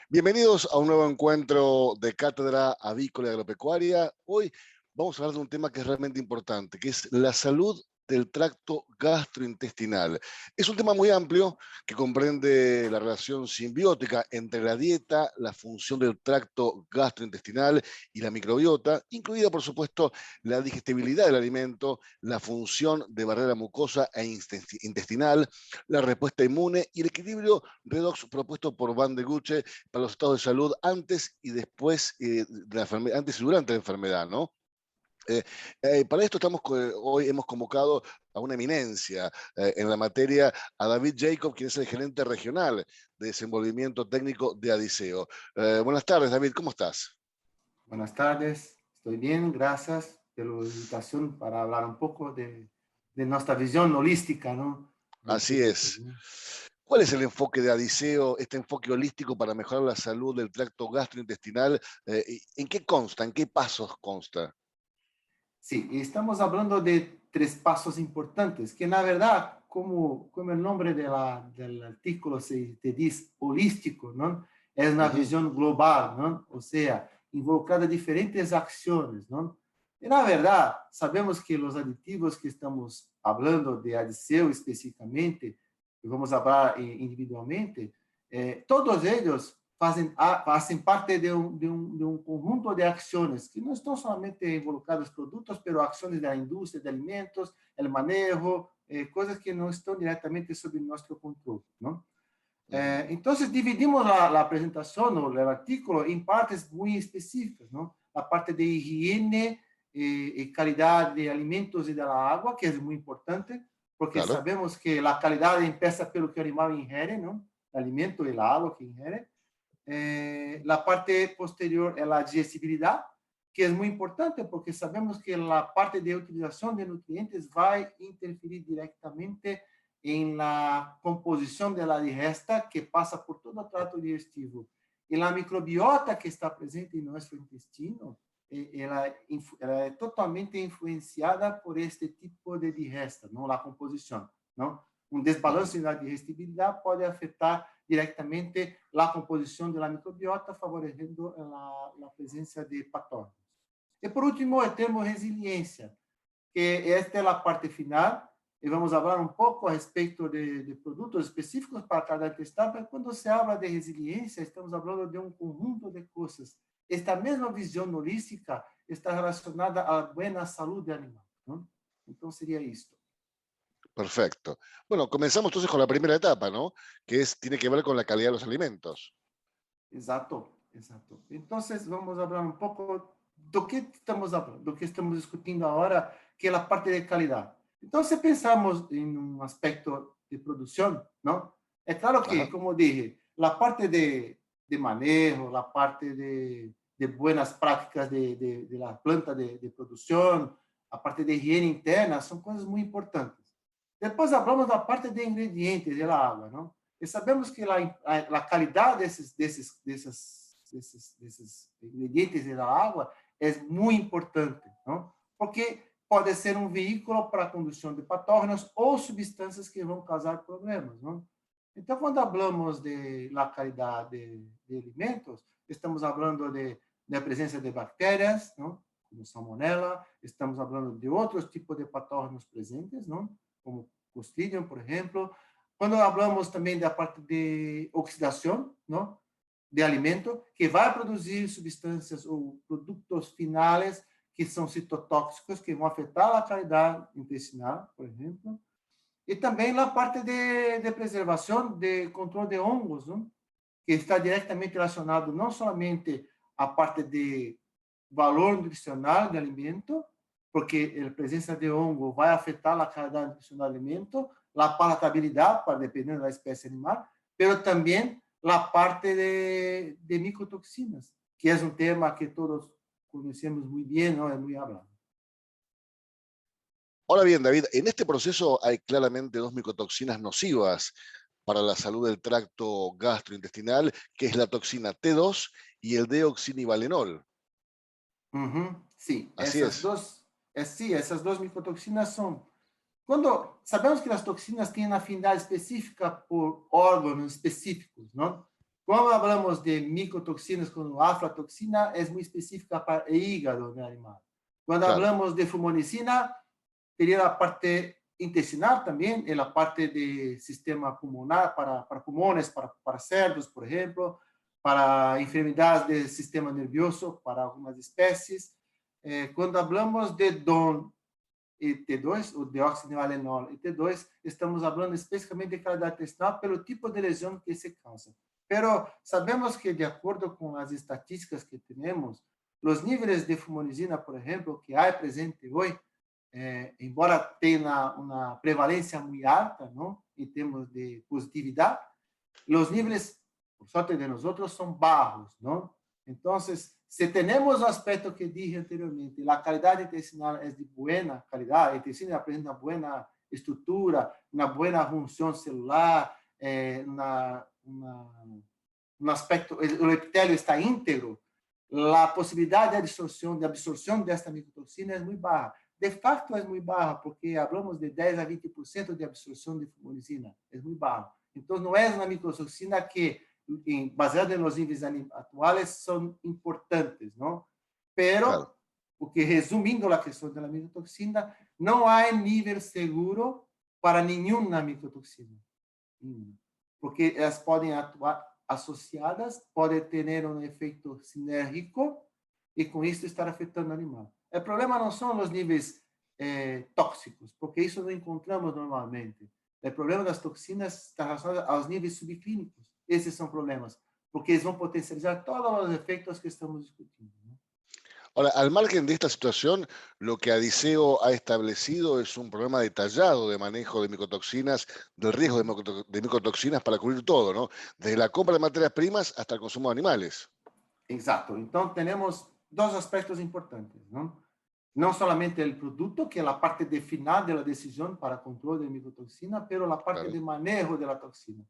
Bienvenidos a un nuevo encuentro de Cátedra Avícola y Agropecuaria. Hoy vamos a hablar de un tema que es realmente importante, que es la salud del tracto gastrointestinal. Es un tema muy amplio que comprende la relación simbiótica entre la dieta, la función del tracto gastrointestinal y la microbiota, incluida, por supuesto, la digestibilidad del alimento, la función de barrera mucosa e intestinal, la respuesta inmune y el equilibrio redox propuesto por Van de Guche para los estados de salud antes y después antes y durante la enfermedad, ¿no? Para esto hoy hemos convocado a una eminencia en la materia, a David Jacob, quien es el gerente regional de desenvolvimiento técnico de Adiceo. Buenas tardes, David, ¿cómo estás? Buenas tardes, estoy bien, gracias por la invitación para hablar un poco de nuestra visión holística, ¿no? Del Así producto, es. ¿no? ¿Cuál es el enfoque de Adiceo, este enfoque holístico para mejorar la salud del tracto gastrointestinal? ¿En qué consta? ¿En qué pasos consta? Sí, estamos hablando de tres pasos importantes, que na verdad, como el nombre del artículo te dice holístico, ¿no? Es una visión global, ¿no? O sea, involucrada diferentes acciones, ¿no? Y na verdad, sabemos que los aditivos que estamos hablando de adiceo específicamente, que vamos hablar individualmente, todos ellos fazem parte de um conjunto de ações que não estão somente involucradas produtos, mas ações da indústria de alimentos, o manejo, coisas que não estão diretamente sob nosso controle, não? Então, dividimos a apresentação, o artigo, em partes muito específicas, não? A parte de higiene e qualidade de alimentos e da água, que é muito importante, porque Claro. sabemos que a qualidade empieza pelo que o animal ingere, não? O alimento e a água que ingere. La parte posterior es la digestibilidad, que es muy importante porque sabemos que la parte de utilización de nutrientes va a interferir directamente en la composición de la digesta que pasa por todo el trato digestivo. Y la microbiota que está presente en nuestro intestino, ela es totalmente influenciada por este tipo de digesta, ¿no? La composición, ¿no? Un desbalance en la digestibilidad puede afectar directamente a composição da microbiota, favorecendo a presença de patógenos. E, por último, temos resiliência, que esta é a parte final, e vamos falar um pouco a respeito de produtos específicos para cada intestino, mas quando se fala de resiliência, estamos falando de um conjunto de coisas. Esta mesma visão holística está relacionada à boa saúde animal, não? Então, seria isto. Perfecto. Bueno, comenzamos entonces con la primera etapa, ¿no? Tiene que ver con la calidad de los alimentos. Exato, exato. Então, vamos falar um pouco do que estamos falando, do que estamos discutindo agora, que é a parte de qualidade. Então, se pensamos em um aspecto de produção, não? É claro que, Ajá. como dije, a parte de manejo, a parte de boas práticas de la planta de produção, a parte de higiene interna, são coisas muito importantes. Depois, falamos da parte de ingredientes da água, não? E sabemos que a qualidade desses ingredientes da água é muito importante, não? Porque pode ser um veículo para a condução de patógenos ou substâncias que vão causar problemas, não? Então, quando falamos de la qualidade de alimentos, estamos falando de presença de bactérias, não? Como salmonela, estamos falando de outros tipos de patógenos presentes, não? Como Clostridium, por exemplo. Quando falamos também da parte de oxidação, não? De alimento, que vai produzir substâncias ou produtos finais que são citotóxicos, que vão afetar a qualidade intestinal, por exemplo. E também a parte de preservação, de controle de hongos, não? Que está diretamente relacionado não somente à parte de valor nutricional do alimento, porque a presença de hongo vai afetar a qualidade nutricional do alimento, a palatabilidade, para dependendo da espécie animal, mas também a parte de micotoxinas, que é um tema que todos conhecemos muito bem, não é muito hablado. Ahora bien, David, en este proceso hay claramente dos micotoxinas nocivas para la salud del tracto gastrointestinal, que es la toxina T2 y el deoxinivalenol. Sim, Así es. essas duas micotoxinas são. Quando sabemos que as toxinas têm afinidade específica por órgãos específicos, não? Quando falamos de micotoxinas, como aflatoxina, é muito específica para o hígado do animal. Quando Claro, falamos de fumonicina, teria a parte intestinal também, e a parte de sistema pulmonar, para pulmões, para cerdos, por exemplo, para enfermidades do sistema nervioso, para algumas espécies. Quando falamos de DON e T2, o dióxido de valenol e T2, estamos falando especificamente de qualidade intestinal pelo tipo de lesão que se causa. Pero sabemos que, de acordo com as estatísticas que temos, os níveis de fumonisina, por exemplo, que há presente hoje, embora tenha uma prevalência muito alta, não, em termos de positividade, os níveis, por sorte de nós, são baixos, não? Então, se temos o aspecto que dije anteriormente, a qualidade intestinal é de boa qualidade, o intestino apresenta uma boa estrutura, uma boa função celular, um aspecto, o epitélio está íntegro, a possibilidade de absorção desta micotoxina é muito baixa. De facto, é muito baixa, porque falamos de 10 a 20% de absorção de fumonisina. É muito baixa. Então, não é uma micotoxina que, baseada nos níveis atuais, são importantes, não? Pero, claro. porque resumindo a questão da micotoxina, não há nível seguro para nenhuma micotoxina. Porque elas podem atuar associadas, podem ter um efeito sinérgico e, com isso, estar afetando o animal. O problema não são os níveis tóxicos, porque isso não encontramos normalmente. O problema das toxinas está relacionado aos níveis subclínicos. Esses são problemas, porque eles vão potencializar todos os efeitos que estamos discutindo, né? Ahora, al margen de esta situación, lo que Adiseo ha establecido es un programa detallado de manejo de micotoxinas, del riesgo de micotoxinas para cubrir todo, ¿no? Desde la compra de materias primas hasta el consumo de animales. Exato. Então, temos dois aspectos importantes, não? Não somente o produto, que é a parte de final da decisão para controle de micotoxina, mas a parte Claro, de manejo da toxina.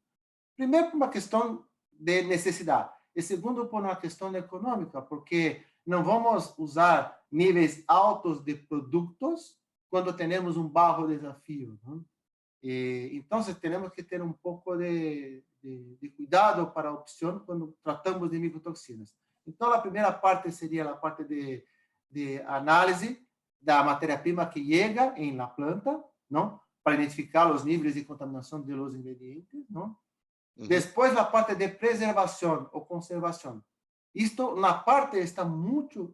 Primeiro, por uma questão de necessidade. E segundo, por uma questão econômica, porque não vamos usar níveis altos de produtos quando temos um baixo desafio, não? Então, temos que ter um pouco de cuidado para a opção quando tratamos de micotoxinas. Então, a primeira parte seria a parte de análise da matéria-prima que chega em la planta, não? Para identificar os níveis de contaminação de los ingredientes, não? ujú, Depois, a parte de preservação ou conservação. Isto, na parte, está muito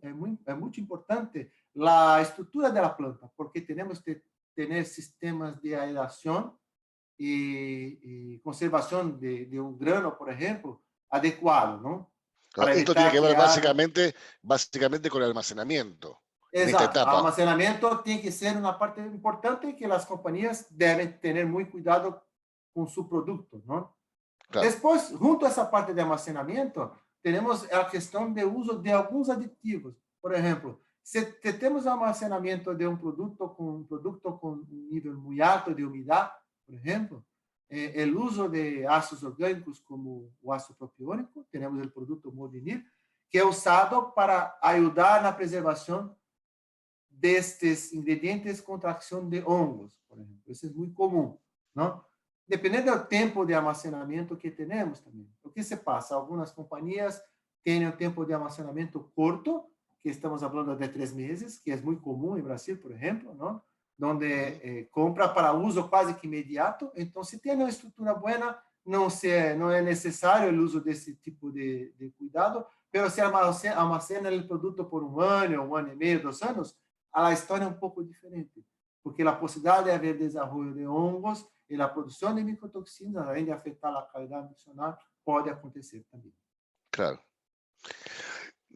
importante a estrutura da planta, porque temos que ter sistemas de aeração e conservação de um grano, por exemplo, adequado, não? claro. Para Esto tiene evitar que que ver haja. básicamente con el almacenamiento en esta Exato. O etapa. armazenamento tem que ser uma parte importante que as companhias devem ter muito cuidado com seu produto, não? Claro, Depois, junto a essa parte de armazenamento, temos a questão de uso de alguns aditivos. Por exemplo, se temos armazenamento de um produto com um nível muito alto de umidade, por exemplo, o uso de ácidos orgânicos como o ácido propiônico, temos o produto Movinir, que é usado para ajudar na preservação destes ingredientes contra a ação de hongos, por exemplo. Isso é muito comum, não? Dependendo do tempo de armazenamento que temos também. O que se passa? Algumas companhias têm um tempo de armazenamento curto, que estamos falando de 3 meses, que é muito comum em Brasil, por exemplo, não? ujú, Onde compra para uso quase que imediato. Então, se tem uma estrutura boa, não é necessário o uso desse tipo de cuidado, mas se armazena o produto por 1 ano e meio, 2 anos, a história é um pouco diferente, porque a possibilidade de haver desenvolvimento de hongos e a produção de micotoxinas, além de afetar a qualidade nutricional, pode acontecer também. claro.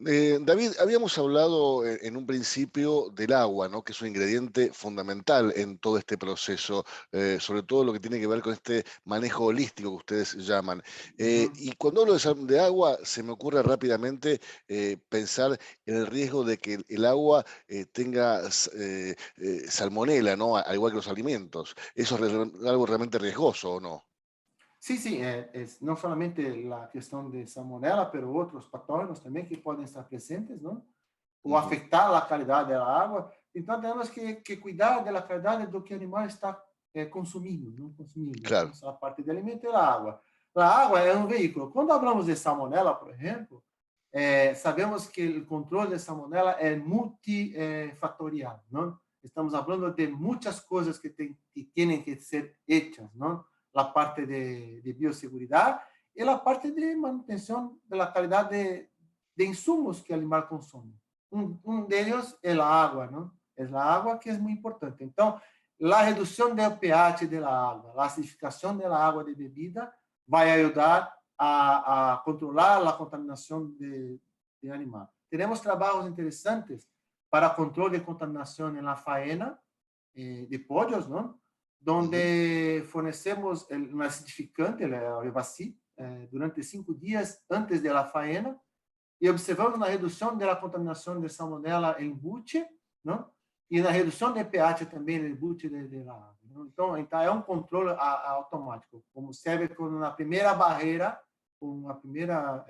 David, habíamos hablado en un principio del agua, ¿no? Que es un ingrediente fundamental en todo este proceso, sobre todo lo que tiene que ver con este manejo holístico que ustedes llaman. Uhum. Y cuando hablo de agua, se me ocurre rápidamente pensar en el riesgo de que el agua tenga salmonela, ¿no? Al igual que los alimentos. Eso es algo realmente riesgoso, ¿o no? Sim, não somente a questão de salmonela, mas outros patógenos também que podem estar presentes, não? Ou Ujú, afetar a qualidade da água. Então, temos que cuidar da qualidade do que o animal está consumindo, não consumindo. Então, claro, a parte de alimento e a água. A água é um veículo. Quando falamos de salmonela, por exemplo, sabemos que o controle de salmonela é multifatorial, não? Estamos falando de muitas coisas que têm que ser hechas, não? A parte de biosseguridade e a parte de manutenção da qualidade de insumos que o animal consome. Deles é a água, não? É a água que é muito importante. Então, a redução do pH da água, a acidificação da água de bebida vai ajudar a controlar a contaminação de animal. Temos trabalhos interessantes para controle de contaminação na faena de pollos, não? Donde fornecemos um acidificante, o Evaci, durante 5 dias antes da faena e observamos na redução da contaminação de salmonela em buche, não? E na redução de pH também no buche da água. Então, é um controle automático, como serve como na primeira barreira, uma primeira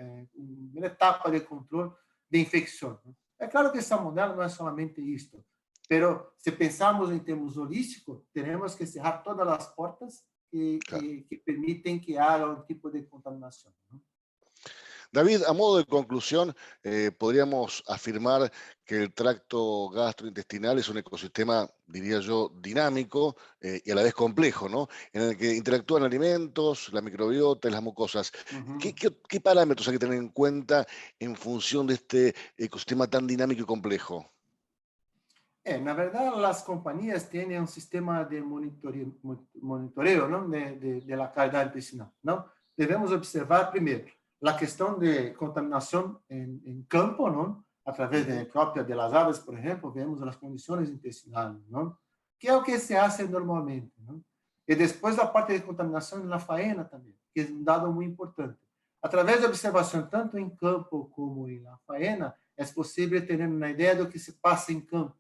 etapa de controle de infecção. É claro que salmonela não é somente isto, mas se pensarmos em termos holísticos, teremos que cerrar todas as portas que permitem que haja um tipo de contaminação. Não? David, a modo de conclusión, podríamos afirmar que el tracto gastrointestinal es un ecosistema, diría yo, dinámico y a la vez complejo, ¿no? En el que interactúan alimentos, la microbiota y las mucosas. ¿Qué parámetros hay que tener en cuenta en función de este ecosistema tan dinámico y complejo? Na verdade, as companhias têm um sistema de monitoreo não? De la qualidade intestinal. Não? Devemos observar, primeiro, a questão de contaminação em campo, não? Através da necrópsia das aves, por exemplo, vemos as condições intestinais, não? Que é o que se faz normalmente. Não? E depois a parte de contaminação na faena também, que é um dado muito importante. Através da observação, tanto em campo como na faena, é possível ter uma ideia do que se passa em campo.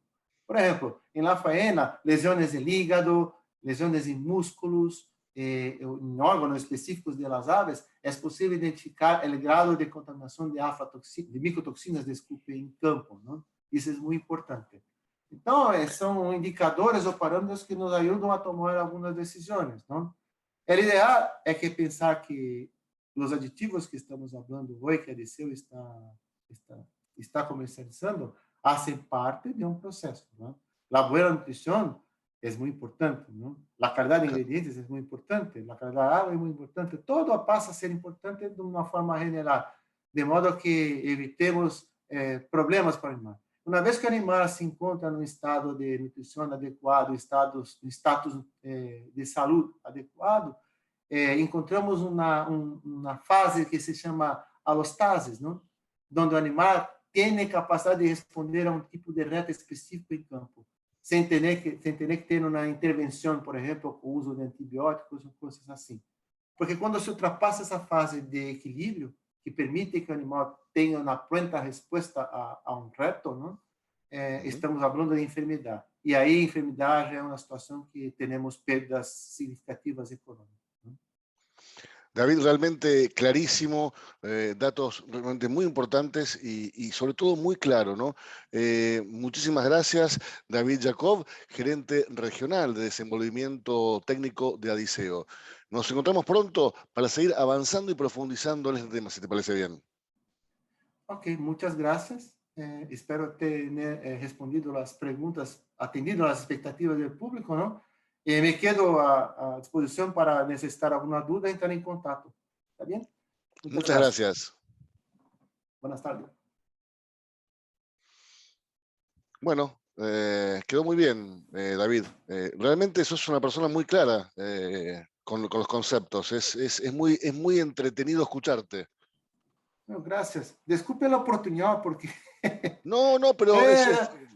Por exemplo, em la faena, lesões de hígado, lesões em músculos, em órgãos específicos de las aves, é possível identificar o grau de contaminação de micotoxinas, desculpe, em campo. Não? Isso é muito importante. Então, são indicadores ou parâmetros que nos ajudam a tomar algumas decisões. Não? O ideal é que pensar que os aditivos que estamos falando hoje, que a Adiceu está comercializando, hacen parte de un proceso. ¿no? La buena nutrición es muy importante, ¿no? La calidad de ingredientes es muy importante, la calidad de agua es muy importante, todo pasa a ser importante de una forma general, de modo que evitemos problemas para el animal. Una vez que el animal se encuentra en un estado de nutrición adecuado, status de salud adecuado, encontramos una fase que se llama alostasis, ¿no? Donde el animal tem capacidade de responder a um tipo de reta específico em campo, sem ter que ter uma intervenção, por exemplo, com o uso de antibióticos ou coisas assim. Porque quando se ultrapassa essa fase de equilíbrio, que permite que o animal tenha uma pronta resposta a um reto, não? Estamos falando de enfermidade. E aí, a enfermidade é uma situação que temos perdas significativas econômicas. David, realmente clarísimo, datos realmente muy importantes y sobre todo muy claro, ¿no? Muchísimas gracias, David Jacob, gerente regional de desenvolvimiento técnico de Adiceo. Nos encontramos pronto para seguir avanzando y profundizando en este tema, si te parece bien. Ok, muchas gracias. Espero tener respondido las preguntas, atendido las expectativas del público, ¿no? Me quedo à disposição para necessitar alguma dúvida, entrar em contato. ¿Está bien? Muchas gracias. Buenas tardes. Bueno, quedó muy bien, David. Realmente sos una persona muy clara con los conceptos. Es muy entretenido escucharte. No, gracias. Disculpe la oportunidad porque... No, pero...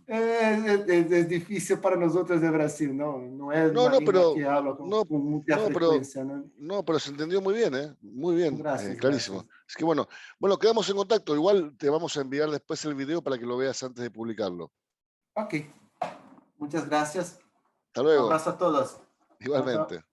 Es difícil para nosotros de Brasil, no es una língua que habla con mucha frecuencia. No, pero se entendió muy bien, ¿eh? Muy bien, gracias, clarísimo. Gracias. Así que bueno, quedamos en contacto. Igual te vamos a enviar después el video para que lo veas antes de publicarlo. Ok, muchas gracias. Hasta luego. Un abrazo a todos. Igualmente. Chao, chao.